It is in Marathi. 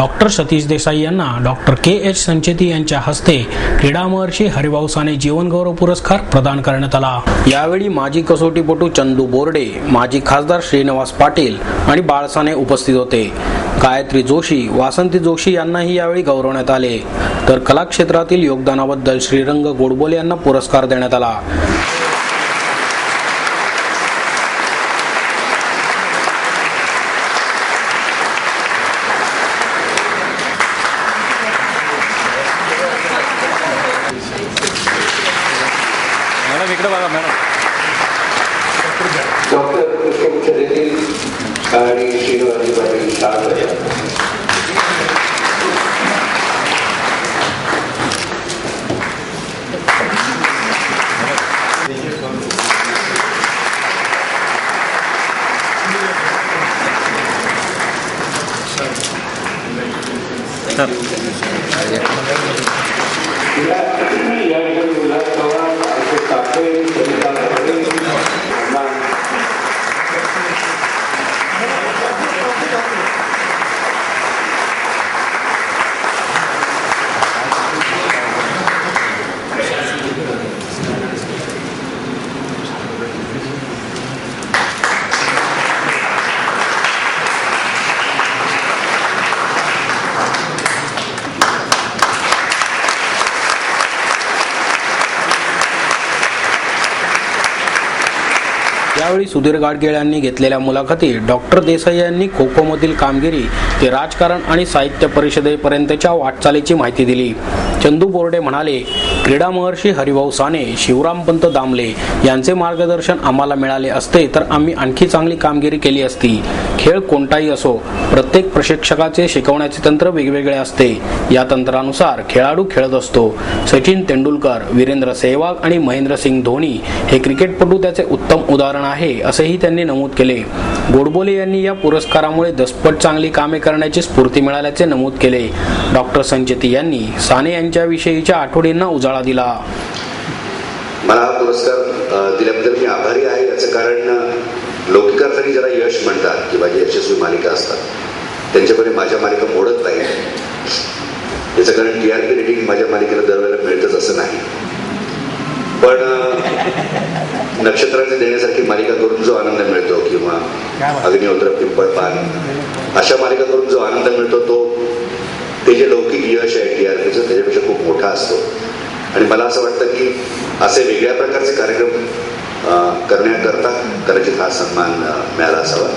डॉक्टर सतीश देसाई यांना डॉक्टर के.एच. संचेती यांच्या हस्ते क्रीडा महर्षी हरिभाऊ साने जीवनगौरव पुरस्कार प्रदान करण्यात आला। यावेळी माजी कसोटीपटू चंदू बोर्डे, माजी खासदार श्रीनिवास पाटील आणि बाळ साने उपस्थित होते। गायत्री जोशी, वासंती जोशी यांनाही यावेळी गौरवण्यात आले, तर कला क्षेत्रातील योगदानाबद्दल श्रीरंग गोडबोले यांना पुरस्कार देण्यात आला। मॅडम इकडे बघा मॅडम। डॉक्टर पुष्पगुच्छ देतील आणि श्रीनिवास पाटील शाळा यावेळी सुधीर गाडगीळ यांनी घेतलेल्या मुलाखतीत डॉक्टर देसाई यांनी खो खो मधील कामगिरी ते राजकारण आणि साहित्य परिषदेपर्यंतच्या वाटचालीची माहिती दिली। चंदू बोर्डे म्हणाले, क्रीडा महर्षी हरिभाऊ साने, शिवरामपंत दामले यांचे मार्गदर्शन आम्हाला मिळाले असते तर आम्ही आणखी चांगली कामगिरी केली असती। खेळ कोणताही असो, प्रत्येक प्रशिक्षकाचे शिकवण्याचे तंत्र वेगवेगळे असते। या तंत्रानुसार खेळाडू खेळत असतो। सचिन तेंडुलकर, वीरेंद्र सेहवाग आणि महेंद्रसिंग धोनी हे क्रिकेटपटू त्याचे उत्तम उदाहरण आहे, असेही त्यांनी नमूद केले। गोडबोले यांनी या पुरस्कारामुळे दसपट चांगली कामे करण्याची स्फूर्ती मिळाल्याचे नमूद केले। डॉक्टर संचेती यांनी साने यांच्याविषयीच्या आठवणींना उजाळा दिला। मला हा पुरस्कार दिल्याबद्दल मी आभारी आहे। याचं कारण लौकिकार्थाने ज्याला यश म्हणतात किंवा जे यशस्वी मालिका असतात त्यांच्याकडे माझ्या मालिका मोडत नाही। याचं कारण TRP रेटिंग माझ्या मालिकेला दरवेळेला मिळतच असं नाही, पण नक्षत्राचे देण्यासारखी मालिका करून जो आनंद मिळतो किंवा अग्निहोत्र, पिंपळपान अशा मालिका करून जो आनंद मिळतो तो ते जे लौकिक यश आहे TRPचं त्याच्यापेक्षा खूप मोठा असतो। आणि मला असं वाटतं की असे वेगळ्या प्रकारचे कार्यक्रम करण्याकरता कदाचित हा सन्मान मिळाला असावा।